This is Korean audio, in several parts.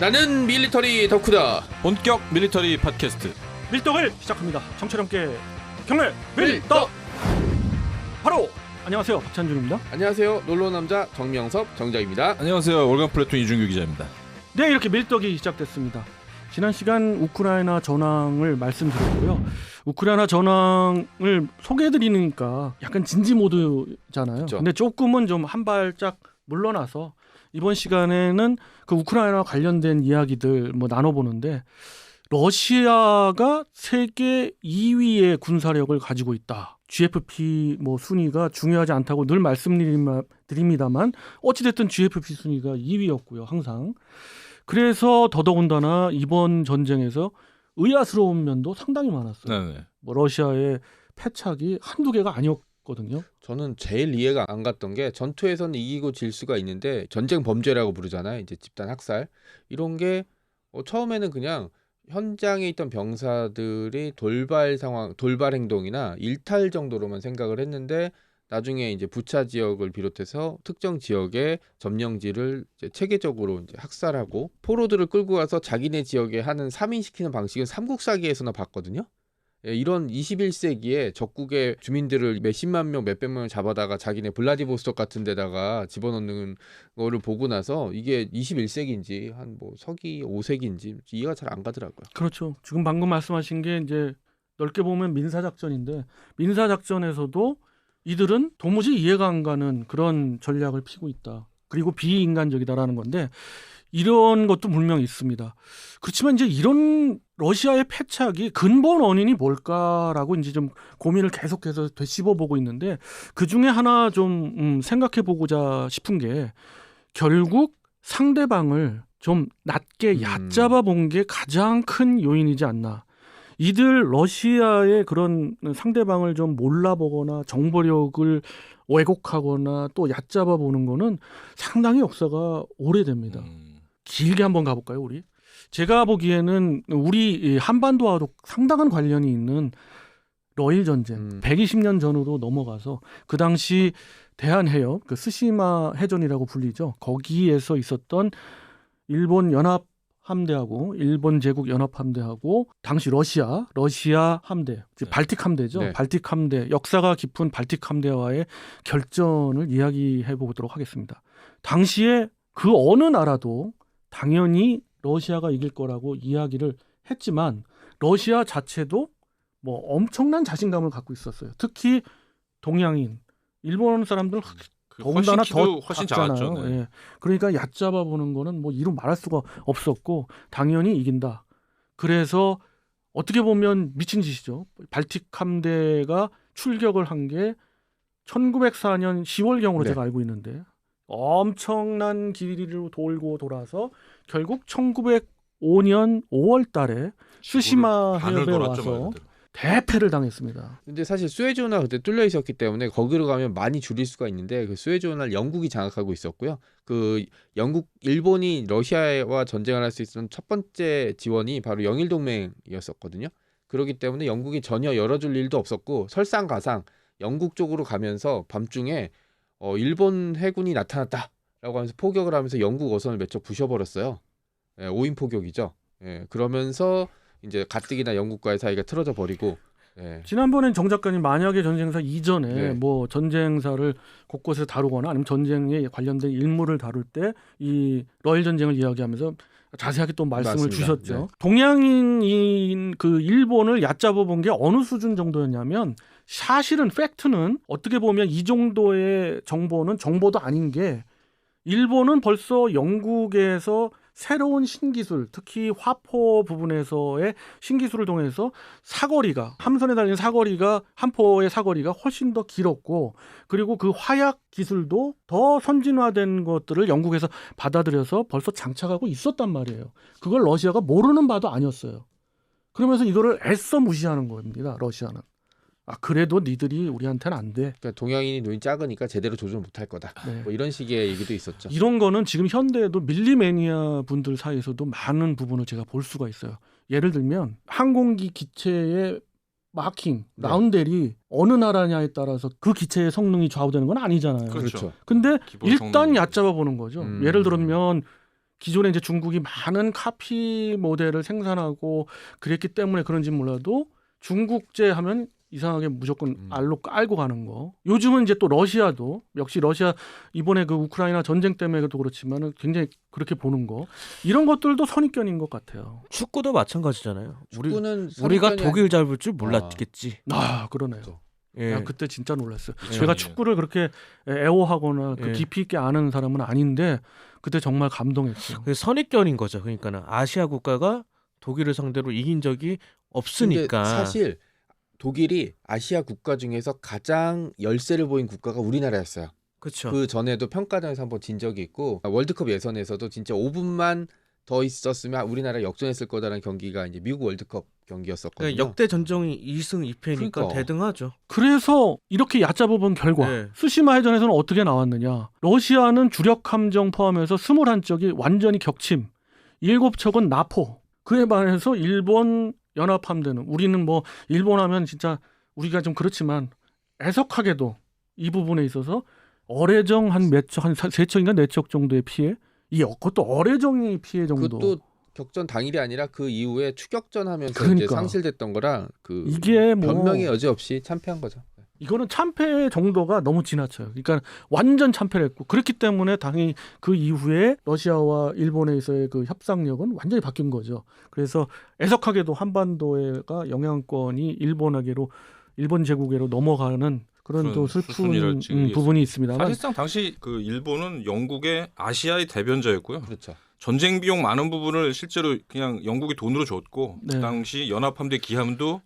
나는 밀리터리 덕후다. 본격 밀리터리 팟캐스트 밀떡을 시작합니다. 정철 함께 경례 밀떡. 바로 안녕하세요, 박찬준입니다. 안녕하세요. 놀러남자 정명섭 정자입니다. 안녕하세요. 월간 플래툰 이준규 기자입니다. 네, 이렇게 밀떡이 시작됐습니다. 지난 시간 우크라이나 전황을 말씀드렸고요. 우크라이나 전황을 소개해드리니까 약간 진지 모드잖아요. 그렇죠. 근데 조금은 좀 한 발짝 물러나서 이번 시간에는 그 우크라이나 관련된 이야기들 뭐 나눠보는데, 러시아가 세계 2위의 군사력을 가지고 있다. GFP 뭐 순위가 중요하지 않다고 늘 말씀드립니다만 어찌됐든 GFP 순위가 2위였고요, 항상. 그래서 더더군다나 이번 전쟁에서 의아스러운 면도 상당히 많았어요. 네네. 뭐 러시아의 패착이 한두 개가 아니었거든요. 저는 제일 이해가 안 갔던 게, 전투에서는 이기고 질 수가 있는데 전쟁 범죄라고 부르잖아요. 이제 집단 학살 이런 게 처음에는 그냥 현장에 있던 병사들이 돌발 행동이나 일탈 정도로만 생각을 했는데, 나중에 이제 부차 지역을 비롯해서 특정 지역의 점령지를 이제 체계적으로 이제 학살하고 포로들을 끌고 가서 자기네 지역에 하는 삼인시키는 방식은 삼국사기에서나 봤거든요. 예, 이런 21세기에 적국의 주민들을 몇십만 명, 몇백 명을 잡아다가 자기네 블라디보스톡 같은 데다가 집어넣는 거를 보고 나서 이게 21세기인지 한 뭐 서기 5세기인지 이해가 잘 안 가더라고요. 그렇죠. 지금 방금 말씀하신 게 이제 넓게 보면 민사작전인데, 민사작전에서도 이들은 도무지 이해가 안 가는 그런 전략을 피고 있다. 그리고 비인간적이다라는 건데, 이런 것도 분명히 있습니다. 그렇지만 이제 이런 러시아의 패착이 근본 원인이 뭘까라고 이제 좀 고민을 계속해서 되씹어보고 있는데, 그 중에 하나 좀 생각해보고자 싶은 게, 결국 상대방을 좀 낮게 얕잡아 본 게 가장 큰 요인이지 않나. 이들 러시아의 그런 상대방을 좀 몰라보거나 정보력을 왜곡하거나 또 얕잡아 보는 거는 상당히 역사가 오래됩니다. 길게 한번 가볼까요, 우리? 제가 보기에는 우리 한반도와도 상당한 관련이 있는 러일 전쟁, 120년 전으로 넘어가서 그 당시 대한해협, 그 스시마 해전이라고 불리죠. 거기에서 있었던 일본 연합 함대하고 일본 제국 연합 함대하고 당시 러시아 함대, 즉 발틱 함대죠. 네. 발틱 함대, 역사가 깊은 발틱 함대와의 결전을 이야기해 보도록 하겠습니다. 당시에 그 어느 나라도 당연히 러시아가 이길 거라고 이야기를 했지만, 러시아 자체도 뭐 엄청난 자신감을 갖고 있었어요. 특히 동양인, 일본 사람들 더군다나 훨씬 작잖아요. 작았죠. 네. 예. 그러니까 얕잡아 보는 거는 뭐 이루 말할 수가 없었고, 당연히 이긴다. 그래서 어떻게 보면 미친 짓이죠. 발틱 함대가 출격을 한 게 1904년 10월경으로 네. 제가 알고 있는데, 엄청난 길이를 돌고 돌아서 결국 1905년 5월 달에 스시마 해협에 와서 대패를 당했습니다. 근데 사실 수에즈운하 그때 뚫려 있었기 때문에 거기로 가면 많이 줄일 수가 있는데, 그 수에즈운하를 영국이 장악하고 있었고요. 그 일본이 러시아와 전쟁을 할 수 있었던 첫 번째 지원이 바로 영일 동맹이었었거든요. 그렇기 때문에 영국이 전혀 열어줄 일도 없었고, 설상가상 영국 쪽으로 가면서 밤중에 일본 해군이 나타났다라고 하면서 포격을 하면서 영국 어선을 몇 척 부셔버렸어요. 예, 5인 포격이죠. 예, 그러면서 이제 가뜩이나 영국과의 사이가 틀어져 버리고. 예. 지난번엔 정 작가님 만약의 전쟁사 이전에 네. 뭐 전쟁사를 곳곳에서 다루거나 아니면 전쟁에 관련된 인물을 다룰 때 이 러일 전쟁을 이야기하면서 자세하게 또 말씀을 맞습니다. 주셨죠. 네. 동양인인 그 일본을 얕잡아 본 게 어느 수준 정도였냐면, 사실은 팩트는 어떻게 보면 이 정도의 정보는 정보도 아닌 게, 일본은 벌써 영국에서 새로운 신기술, 특히 화포 부분에서의 신기술을 통해서 사거리가, 함선에 달린 사거리가, 한 포의 사거리가 훨씬 더 길었고, 그리고 그 화약 기술도 더 선진화된 것들을 영국에서 받아들여서 벌써 장착하고 있었단 말이에요. 그걸 러시아가 모르는 바도 아니었어요. 그러면서 이거를 애써 무시하는 겁니다, 러시아는. 아, 그래도 니들이 우리한테는 안 돼. 그러니까 동양인이 눈이 작으니까 제대로 조절 못할 거다. 네. 뭐 이런 식의 얘기도 있었죠. 이런 거는 지금 현대에도 밀리매니아 분들 사이에서도 많은 부분을 제가 볼 수가 있어요. 예를 들면 항공기 기체의 마킹, 네. 라운델이 어느 나라냐에 따라서 그 기체의 성능이 좌우되는 건 아니잖아요. 그렇죠. 근데 기본 일단 성능. 얕잡아 보는 거죠. 예를 들면 기존에 이제 중국이 많은 카피 모델을 생산하고 그랬기 때문에 그런지 몰라도 중국제 하면 이상하게 무조건 알로 깔고 가는 거. 요즘은 이제 또 러시아도 역시 러시아 이번에 그 우크라이나 전쟁 때문에도 그렇지만은 굉장히 그렇게 보는 거. 이런 것들도 선입견인 것 같아요. 축구도 마찬가지잖아요. 축구는 우리가 선입견이 독일 잘 볼 줄 몰랐겠지. 아, 그러네요. 그렇죠. 예. 야, 그때 진짜 놀랐어요. 예. 제가 축구를 그렇게 애호하거나 그 예. 깊이 있게 아는 사람은 아닌데 그때 정말 감동했죠. 그게 선입견인 거죠. 그러니까는 아시아 국가가 독일을 상대로 이긴 적이 없으니까. 근데 사실 독일이 아시아 국가 중에서 가장 열세를 보인 국가가 우리나라였어요. 그렇죠. 그 전에도 평가전에서 한번 진 적이 있고 월드컵 예선에서도 진짜 5분만 더 있었으면 우리나라 역전했을 거다라는 경기가 이제 미국 월드컵 경기였었거든요. 그러니까 역대 전적이 2승 2패니까 그러니까. 대등하죠. 그래서 이렇게 얕잡아 본 결과 네. 스시마 해전에서는 어떻게 나왔느냐. 러시아는 주력 함정 포함해서 21척이 완전히 격침, 7척은 나포. 그에 반해서 일본 연합함대는 우리는 뭐 일본 하면 진짜 우리가 좀 그렇지만 애석하게도 이 부분에 있어서 어뢰정 한 몇 척, 한 3척인가 4척 정도의 피해. 그것도 어뢰정이 피해 정도. 그것도 격전 당일이 아니라 그 이후에 추격전 하면서 이제 그러니까. 상실됐던 거랑 그 이게 뭐 변명의 여지 없이 참패한 거죠. 이거는 참패 정도가 너무 지나쳐요. 그러니까 완전 참패를 했고 그렇기 때문에 당연히 그 이후에 러시아와 일본에서의 그 협상력은 완전히 바뀐 거죠. 그래서 애석하게도 한반도가 영향권이 일본 제국에로 넘어가는 그런 또 슬픈 수순이랄지 부분이 있습니다만 사실상 당시 그 일본은 영국의 아시아의 대변자였고요. 그렇죠. 전쟁 비용 많은 부분을 실제로 그냥 영국이 돈으로 줬고 네. 그 당시 연합함대 기함도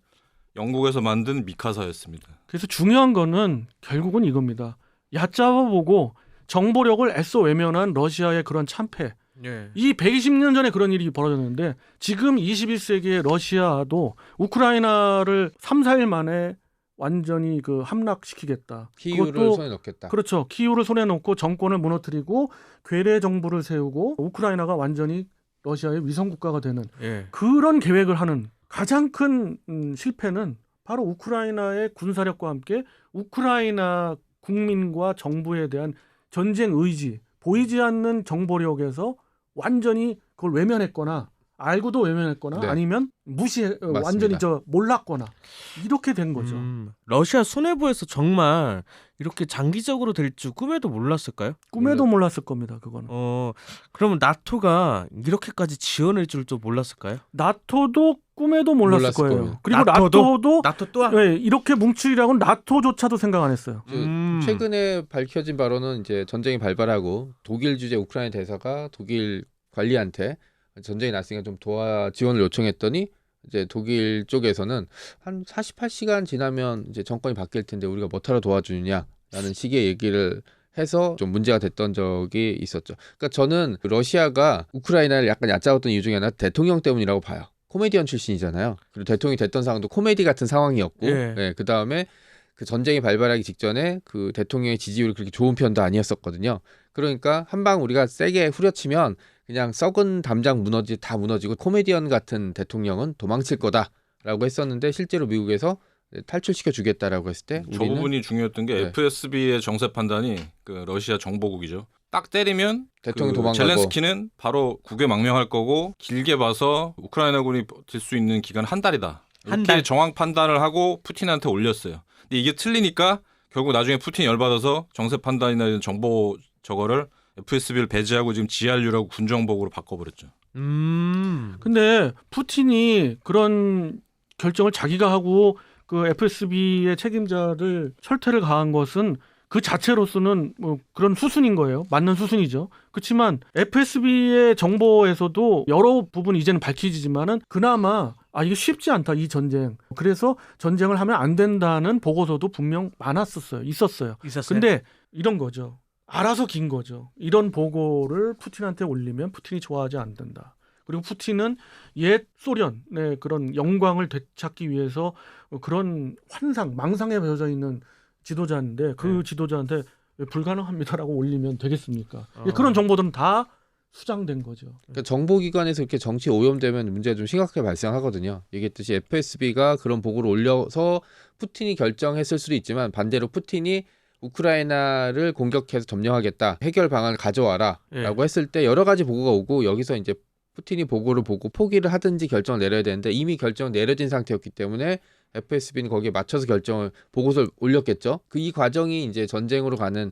영국에서 만든 미카사였습니다. 그래서 중요한 거는 결국은 이겁니다. 얕잡아보고 정보력을 애써 외면한 러시아의 그런 참패. 예. 이 120년 전에 그런 일이 벌어졌는데 지금 21세기의 러시아도 우크라이나를 3, 4일 만에 완전히 그 함락시키겠다. 키이우를 그것도 손에 넣겠다. 그렇죠. 키이우를 손에 놓고 정권을 무너뜨리고 괴뢰 정부를 세우고 우크라이나가 완전히 러시아의 위성 국가가 되는 예. 그런 계획을 하는 가장 큰 실패는 바로 우크라이나의 군사력과 함께 우크라이나 국민과 정부에 대한 전쟁 의지, 보이지 않는 정보력에서 완전히 그걸 외면했거나 알고도 외면했거나 네. 아니면 완전히 몰랐거나 이렇게 된 거죠. 러시아 수뇌부에서 정말 이렇게 장기적으로 될 줄 꿈에도 몰랐을까요? 꿈에도 몰랐을 겁니다. 그거는. 그러면 나토가 이렇게까지 지원할 줄도 몰랐을까요? 나토도 꿈에도 몰랐을 몰랐을 거예요. 거예요. 그리고 나토도 나토 또한 네, 이렇게 뭉치리라고는 나토조차도 생각 안 했어요. 최근에 밝혀진 바로는 이제 전쟁이 발발하고 독일 주재 우크라이나 대사가 독일 관리한테 전쟁이 났으니까 좀 지원을 요청했더니 이제 독일 쪽에서는 한 48시간 지나면 이제 정권이 바뀔 텐데 우리가 뭐하러 도와주느냐라는 식의 얘기를 해서 좀 문제가 됐던 적이 있었죠. 그러니까 저는 러시아가 우크라이나를 약간 얕잡았던 이유 중에 하나 대통령 때문이라고 봐요. 코미디언 출신이잖아요. 그리고 대통령이 됐던 상황도 코미디 같은 상황이었고, 예. 그 다음에 그 전쟁이 발발하기 직전에 그 대통령의 지지율이 그렇게 좋은 편도 아니었었거든요. 그러니까 한 방 우리가 세게 후려치면 그냥 썩은 담장 다 무너지고 코미디언 같은 대통령은 도망칠 거다라고 했었는데 실제로 미국에서 탈출시켜 주겠다라고 했을 때 저 우리는 부분이 중요했던 게 네. FSB의 정세 판단이 그 러시아 정보국이죠. 딱 때리면 대통령 그 도망가고 젤렌스키는 바로 국외 망명할 거고 길게 봐서 우크라이나군이 버틸 수 있는 기간 한 달이다. 한 이렇게 달? 정확 판단을 하고 푸틴한테 올렸어요. 근데 이게 틀리니까 결국 나중에 푸틴이 열받아서 정세 판단이나 이런 정보 저거를 FSB를 배제하고 지금 GRU라고 군정복으로 바꿔버렸죠. 근데 푸틴이 그런 결정을 자기가 하고 그 FSB의 책임자를 철퇴를 가한 것은 그 자체로서는 뭐 그런 수순인 거예요. 맞는 수순이죠. 그렇지만 FSB의 정보에서도 여러 부분 이제는 밝혀지지만은 그나마 이게 쉽지 않다 이 전쟁. 그래서 전쟁을 하면 안 된다는 보고서도 분명 있었어요. 근데 이런 거죠. 알아서 긴 거죠. 이런 보고를 푸틴한테 올리면 푸틴이 좋아하지 않는다. 그리고 푸틴은 옛 소련의 그런 영광을 되찾기 위해서 그런 망상에 배어져 있는 지도자인데 그 지도자한테 불가능합니다라고 올리면 되겠습니까? 그런 정보들은 다 수장된 거죠. 그러니까 정보기관에서 이렇게 정치 오염되면 문제가 좀 심각하게 발생하거든요. 얘기했듯이 FSB가 그런 보고를 올려서 푸틴이 결정했을 수도 있지만 반대로 푸틴이 우크라이나를 공격해서 점령하겠다. 해결 방안을 가져와라라고 예. 했을 때 여러 가지 보고가 오고 여기서 이제 푸틴이 보고를 보고 포기를 하든지 결정을 내려야 되는데 이미 결정 내려진 상태였기 때문에 FSB는 거기에 맞춰서 결정을 보고서를 올렸겠죠. 이 과정이 이제 전쟁으로 가는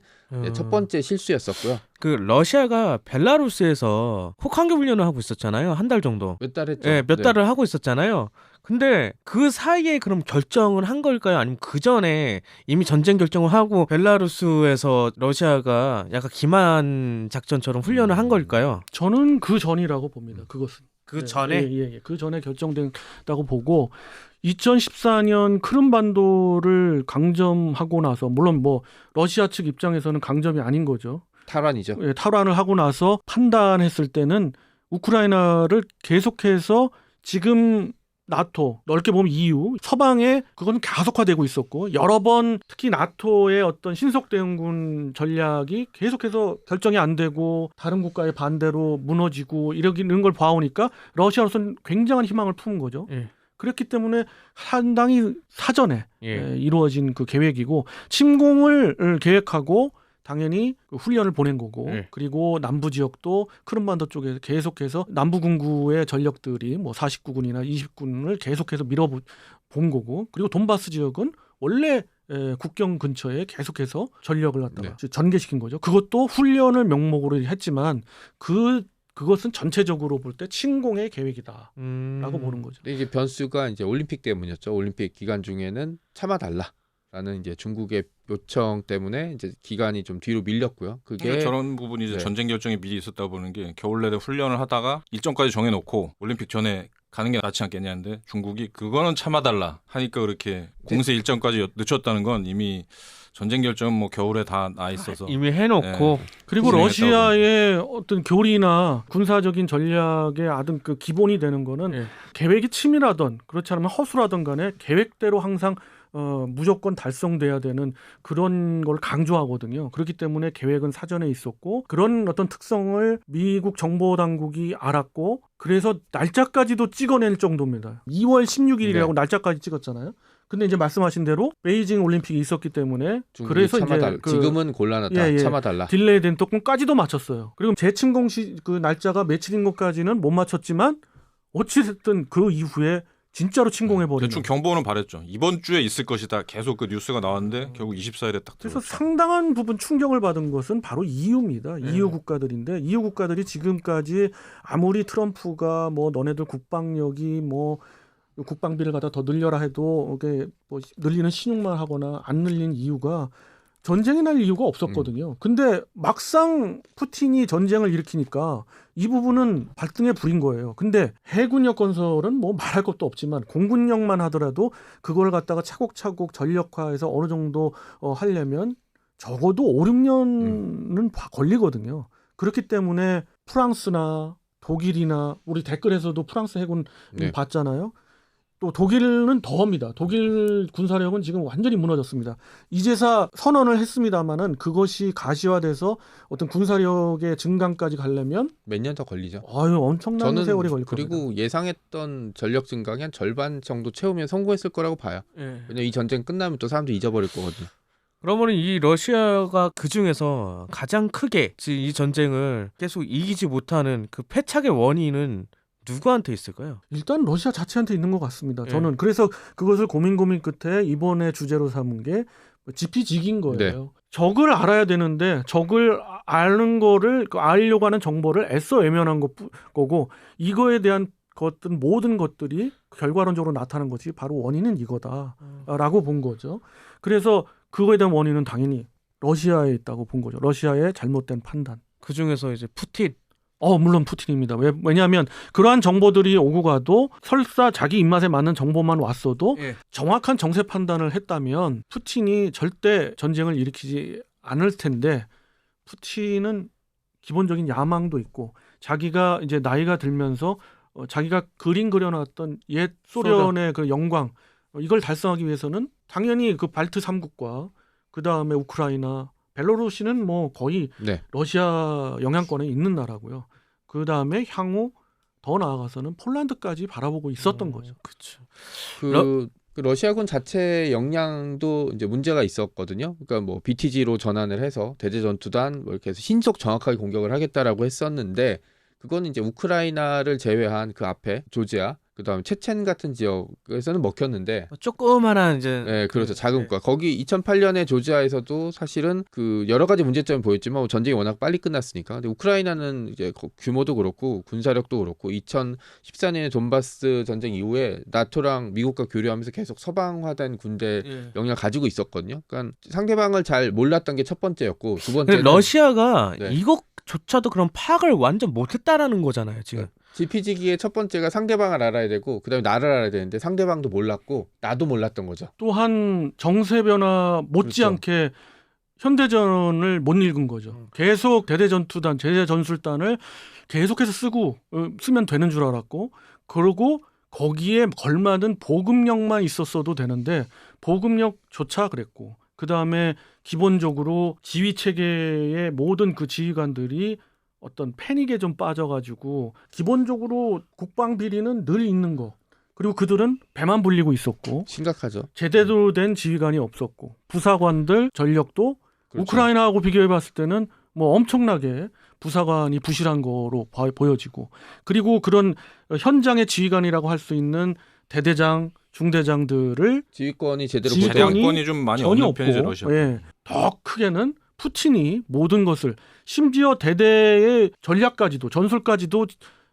첫 번째 실수였었고요. 그 러시아가 벨라루스에서 혹한기 훈련을 하고 있었잖아요. 한 달 정도. 몇 달 했죠. 예, 몇 네. 달을 하고 있었잖아요. 근데 그 사이에 그럼 결정을 한 걸까요? 아니면 그 전에 이미 전쟁 결정을 하고 벨라루스에서 러시아가 약간 기만 작전처럼 훈련을 한 걸까요? 저는 그 전이라고 봅니다. 그것은. 그 예, 전에 예. 그 전에 결정된다고 보고 2014년 크림반도를 강점하고 나서 물론 뭐 러시아 측 입장에서는 강점이 아닌 거죠. 탈환이죠. 예, 탈환을 하고 나서 판단했을 때는 우크라이나를 계속해서 지금 나토 넓게 보면 EU 서방에 그건 가속화되고 있었고 여러 번 특히 나토의 어떤 신속 대응군 전략이 계속해서 결정이 안 되고 다른 국가의 반대로 무너지고 이러는 걸 봐오니까 러시아로서는 굉장한 희망을 품은 거죠. 예. 그렇기 때문에 상당히 사전에 예. 이루어진 그 계획이고 침공을 계획하고 당연히 그 훈련을 보낸 거고 네. 그리고 남부 지역도 크림반도 쪽에 계속해서 남부 군구의 전력들이 뭐 49군이나 20군을 계속해서 밀어본 거고 그리고 돈바스 지역은 원래 국경 근처에 계속해서 전력을 갖다가 전개시킨 거죠. 그것도 훈련을 명목으로 했지만 그것은 전체적으로 볼 때 침공의 계획이다라고 보는 거죠. 근데 이제 변수가 이제 올림픽 때문이었죠. 올림픽 기간 중에는 참아달라라는 이제 중국의 요청 때문에 이제 기간이 좀 뒤로 밀렸고요. 그게 저런 부분이 이제 전쟁 결정이 미리 있었다 보는 게 겨울 내내 훈련을 하다가 일정까지 정해놓고 올림픽 전에 가는 게 낫지 않겠냐는데 중국이 그거는 참아달라 하니까 그렇게 공세 일정까지 늦췄다는 건 이미 전쟁 결정은 뭐 겨울에 다 나 있어서 이미 해놓고 그리고 진행했다고 러시아의 어떤 교리나 군사적인 전략의 아든 그 기본이 되는 거는 계획이 치밀하던 그렇지 않으면 허술하던 간에 계획대로 항상 무조건 달성돼야 되는 그런 걸 강조하거든요. 그렇기 때문에 계획은 사전에 있었고 그런 어떤 특성을 미국 정보 당국이 알았고 그래서 날짜까지도 찍어낼 정도입니다. 2월 16일이라고 날짜까지 찍었잖아요. 근데 이제 말씀하신 대로 베이징 올림픽이 있었기 때문에 그래서 이제 지금은 곤란하다. 참아달라. 딜레이 된 조건까지도 맞췄어요. 그리고 재침공 그 날짜가 며칠인 것까지는 못 맞췄지만 어찌됐든 그 이후에 진짜로 침공해버리는. 대충 경보는 바랬죠. 이번 주에 있을 것이다. 계속 그 뉴스가 나왔는데 결국 24일에 딱 그래서 들어갔죠. 상당한 부분 충격을 받은 것은 바로 EU입니다. EU 국가들인데 EU 국가들이 지금까지 아무리 트럼프가 뭐 너네들 국방력이 뭐 국방비를 갖다 더 늘려라 해도 이게 뭐 늘리는 신용만 하거나 안 늘린 이유가 전쟁이 날 이유가 없었거든요. 근데 막상 푸틴이 전쟁을 일으키니까 이 부분은 발등에 불인 거예요. 근데 해군력 건설은 뭐 말할 것도 없지만 공군력만 하더라도 그걸 갖다가 차곡차곡 전력화해서 어느 정도 하려면 적어도 5, 6년은 걸리거든요. 그렇기 때문에 프랑스나 독일이나 우리 댓글에서도 프랑스 해군 봤잖아요. 또 독일은 더합니다. 독일 군사력은 지금 완전히 무너졌습니다. 이제사 선언을 했습니다마는 그것이 가시화돼서 어떤 군사력의 증강까지 가려면 몇 년 더 걸리죠. 엄청난 세월이 걸릴 겁니다. 그리고 예상했던 전력 증강이 한 절반 정도 채우면 성공했을 거라고 봐요. 왜냐면 이 전쟁 끝나면 또 사람들이 잊어버릴 거거든요. 그러면 이 러시아가 그 중에서 가장 크게 이 전쟁을 계속 이기지 못하는 그 패착의 원인은 누구한테 있을까요? 일단 러시아 자체한테 있는 것 같습니다. 저는 그래서 그것을 고민 끝에 이번에 주제로 삼은 게 지피지기인 거예요. 적을 알아야 되는데 적을 아는 거를 알려고 하는 정보를 애써 외면한 거고 이거에 대한 모든 것들이 결과론적으로 나타난 것이 바로 원인은 이거다라고 본 거죠. 그래서 그거에 대한 원인은 당연히 러시아에 있다고 본 거죠. 러시아의 잘못된 판단. 그 중에서 이제 푸틴. 물론 푸틴입니다. 왜냐하면 그러한 정보들이 오고 가도 설사 자기 입맛에 맞는 정보만 왔어도 정확한 정세 판단을 했다면 푸틴이 절대 전쟁을 일으키지 않을 텐데 푸틴은 기본적인 야망도 있고 자기가 이제 나이가 들면서 자기가 그려놨던 옛 소련의 그 영광 이걸 달성하기 위해서는 당연히 그 발트 3국과 그 다음에 우크라이나 벨로루시는 뭐 거의 러시아 영향권에 있는 나라고요. 그 다음에 향후 더 나아가서는 폴란드까지 바라보고 있었던 거죠. 그렇죠. 그 러시아군 자체 역량도 이제 문제가 있었거든요. 그러니까 뭐 BTG로 전환을 해서 대대전투단 뭐 이렇게 해서 신속 정확하게 공격을 하겠다라고 했었는데 그건 이제 우크라이나를 제외한 그 앞에 조지아 그다음에 체첸 같은 지역에서는 먹혔는데 조그만한 이제 네, 그렇죠. 작은 네. 국가. 거기 2008년에 조지아에서도 사실은 그 여러 가지 문제점이 보였지만 전쟁이 워낙 빨리 끝났으니까. 근데 우크라이나는 이제 규모도 그렇고 군사력도 그렇고 2014년에 돈바스 전쟁 이후에 나토랑 미국과 교류하면서 계속 서방화된 군대 예. 역량을 가지고 있었거든요. 그러니까 상대방을 잘 몰랐던 게 첫 번째였고 두 근데 번째는 러시아가 네. 이것조차도 그런 파악을 완전 못했다라는 거잖아요 지금. 지피지기의 첫 번째가 상대방을 알아야 되고 그다음에 나를 알아야 되는데 상대방도 몰랐고 나도 몰랐던 거죠. 또한 정세 변화 못지않게 현대전을 못 읽은 거죠. 계속 대대전투단, 제대전술단을 계속해서 쓰면 되는 줄 알았고, 그리고 거기에 걸맞은 보급력만 있었어도 되는데 보급력조차 그랬고, 그 다음에 기본적으로 지휘 체계의 모든 그 지휘관들이 어떤 패닉에 좀 빠져가지고 기본적으로 국방 비리는 늘 있는 거. 그리고 그들은 배만 불리고 있었고 심각하죠. 제대로 된 지휘관이 없었고 부사관들 전력도 그렇죠. 우크라이나하고 비교해 봤을 때는 뭐 엄청나게 부사관이 부실한 거로 보여지고 그리고 그런 현장의 지휘관이라고 할 수 있는 대대장, 중대장들을 지휘권이 제대로 지휘권이- 재량권이 좀 많이 전혀 없는 편이죠 없고 러시아. 예, 더 크게는 푸틴이 모든 것을 심지어 대대의 전략까지도 전술까지도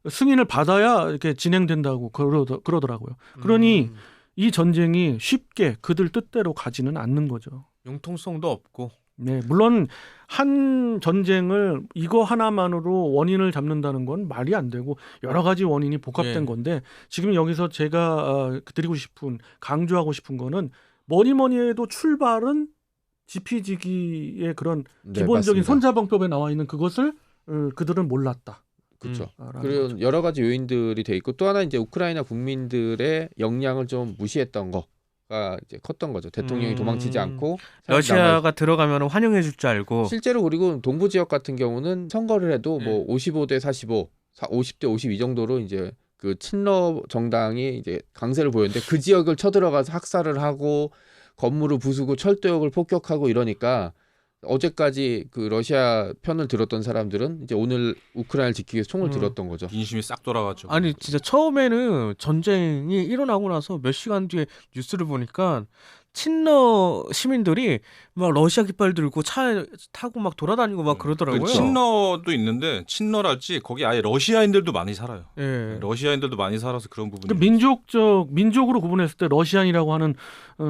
승인을 받아야 이렇게 진행된다고 그러더라고요. 그러니 이 전쟁이 쉽게 그들 뜻대로 가지는 않는 거죠. 융통성도 없고. 네, 물론 한 전쟁을 이거 하나만으로 원인을 잡는다는 건 말이 안 되고 여러 가지 원인이 복합된 예. 건데 지금 여기서 제가 드리고 싶은 강조하고 싶은 거는 뭐니 해도 출발은 지피지기의 그런 네, 기본적인 맞습니다. 손자병법에 나와 있는 그것을 그들은 몰랐다. 그렇죠. 라는 그런 거죠. 여러 가지 요인들이 돼 있고 또 하나 이제 우크라이나 국민들의 역량을 좀 무시했던 거가 이제 컸던 거죠. 대통령이 도망치지 않고 러시아가 들어가면 환영해 줄 줄 알고. 실제로 그리고 동부 지역 같은 경우는 선거를 해도 뭐 55대 45, 50대 52 정도로 이제 그 친러 정당이 이제 강세를 보였는데 그 지역을 쳐들어가서 학살을 하고 건물을 부수고 철도역을 폭격하고 이러니까 어제까지 그 러시아 편을 들었던 사람들은 이제 오늘 우크라이나를 지키기 위해서 총을 들었던 거죠. 인심이 싹 돌아갔죠. 아니 진짜 처음에는 전쟁이 일어나고 나서 몇 시간 뒤에 뉴스를 보니까 친러 시민들이 막 러시아 깃발 들고 차 타고 막 돌아다니고 막 그러더라고요. 그렇죠. 친러도 있는데 친러랄지 거기 아예 러시아인들도 많이 살아요. 예. 러시아인들도 많이 살아서 그런 부분이 민족으로 구분했을 때 러시안이라고 하는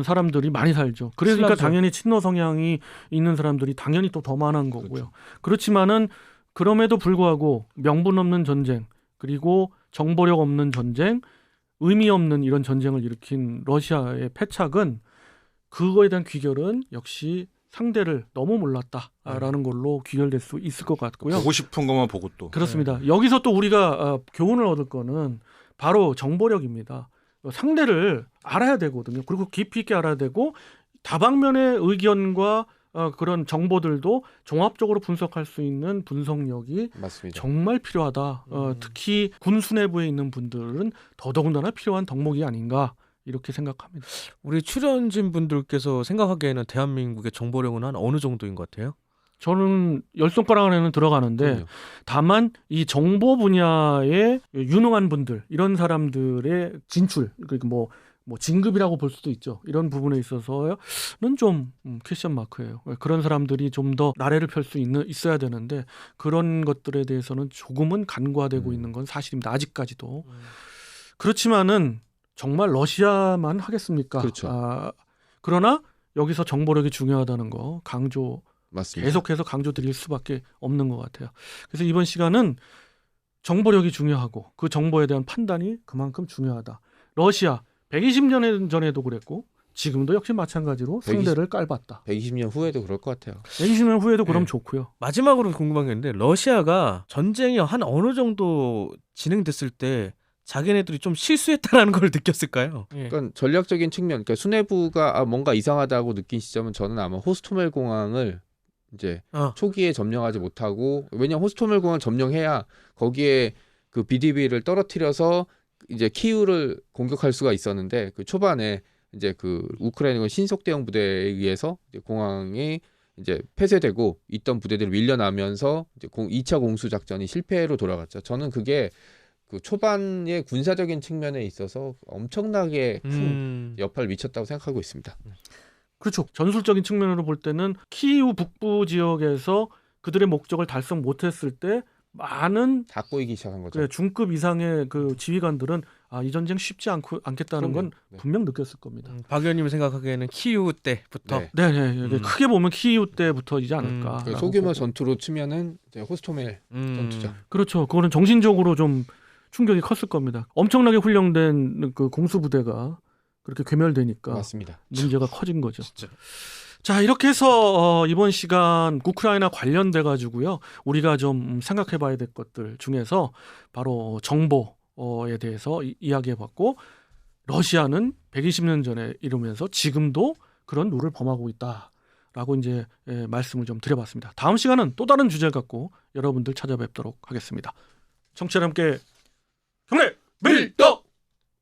사람들이 많이 살죠. 그러니까 슬라브죠. 당연히 친러 성향이 있는 사람들이 당연히 또 더 많은 거고요. 그렇지만은 그럼에도 불구하고 명분 없는 전쟁 그리고 정보력 없는 전쟁, 의미 없는 이런 전쟁을 일으킨 러시아의 패착은 그거에 대한 귀결은 역시 상대를 너무 몰랐다라는 걸로 귀결될 수 있을 것 같고요. 보고 싶은 것만 보고 또 그렇습니다. 여기서 또 우리가 교훈을 얻을 거는 바로 정보력입니다. 상대를 알아야 되거든요. 그리고 깊이 있게 알아야 되고 다방면의 의견과 그런 정보들도 종합적으로 분석할 수 있는 분석력이 맞습니다. 정말 필요하다. 특히 군 수뇌부에 있는 분들은 더더군다나 필요한 덕목이 아닌가 이렇게 생각합니다. 우리 출연진 분들께서 생각하기에는 대한민국의 정보력은 한 어느 정도인 것 같아요? 저는 10손가락 안에는 들어가는데 그럼요. 다만 다만 이 정보 분야에 유능한 분들 이런 사람들의 진출 그러니까 뭐 진급이라고 볼 수도 있죠. 이런 부분에 있어서는 좀 퀘션 마크예요. 그런 사람들이 좀 더 나래를 펼 수 있어야 되는데 그런 것들에 대해서는 조금은 간과되고 있는 건 사실입니다. 아직까지도. 그렇지만은 정말 러시아만 하겠습니까? 그렇죠. 그러나 여기서 정보력이 중요하다는 거 맞습니다. 계속해서 강조드릴 수밖에 없는 것 같아요. 그래서 이번 시간은 정보력이 중요하고 그 정보에 대한 판단이 그만큼 중요하다. 러시아 120년 전에도 그랬고 지금도 역시 마찬가지로 120 상대를 깔봤다. 120년 후에도 그럴 것 같아요. 120년 후에도 그럼 네. 좋고요. 마지막으로 궁금한 게 있는데 러시아가 전쟁이 한 어느 정도 진행됐을 때 자기네들이 좀 실수했다라는 걸 느꼈을까요? 예. 그러니까 전략적인 측면, 그러니까 수뇌부가 뭔가 이상하다고 느낀 시점은 저는 아마 호스토멜 공항을 이제 초기에 점령하지 못하고 왜냐하면 호스토멜 공항을 점령해야 거기에 그 BDB를 떨어뜨려서 이제 키우를 공격할 수가 있었는데 그 초반에 이제 그 우크라이나 신속 대응 부대에 의해서 이제 공항이 이제 폐쇄되고 있던 부대들이 밀려나면서 이제 2차 공수 작전이 실패로 돌아갔죠. 저는 그게 그 초반의 군사적인 측면에 있어서 엄청나게 큰 여파를 미쳤다고 생각하고 있습니다. 그렇죠. 전술적인 측면으로 볼 때는 키이우 북부 지역에서 그들의 목적을 달성 못했을 때 많은 다 꼬이기 시작한 거죠. 그래, 중급 이상의 그 지휘관들은 이 전쟁 쉽지 않겠다는 건 네. 분명 느꼈을 겁니다. 박 의원님 생각하기에는 키이우 때부터 네. 네. 크게 보면 키이우 때부터이지 않을까. 그 소규모 전투로 치면은 이제 호스토멜 전투죠. 그렇죠. 그거는 정신적으로 좀 충격이 컸을 겁니다. 엄청나게 훈련된 그 공수부대가 그렇게 괴멸되니까 맞습니다. 문제가 커진 거죠. 진짜. 자, 이렇게 해서 이번 시간 우크라이나 관련돼 가지고요. 우리가 좀 생각해 봐야 될 것들 중에서 바로 정보에 대해서 이야기해 봤고, 러시아는 120년 전에 이루면서 지금도 그런 룰을 범하고 있다라고 이제 말씀을 좀 드려봤습니다. 다음 시간은 또 다른 주제를 갖고 여러분들 찾아뵙도록 하겠습니다. 청취자 함께 경례 밀떡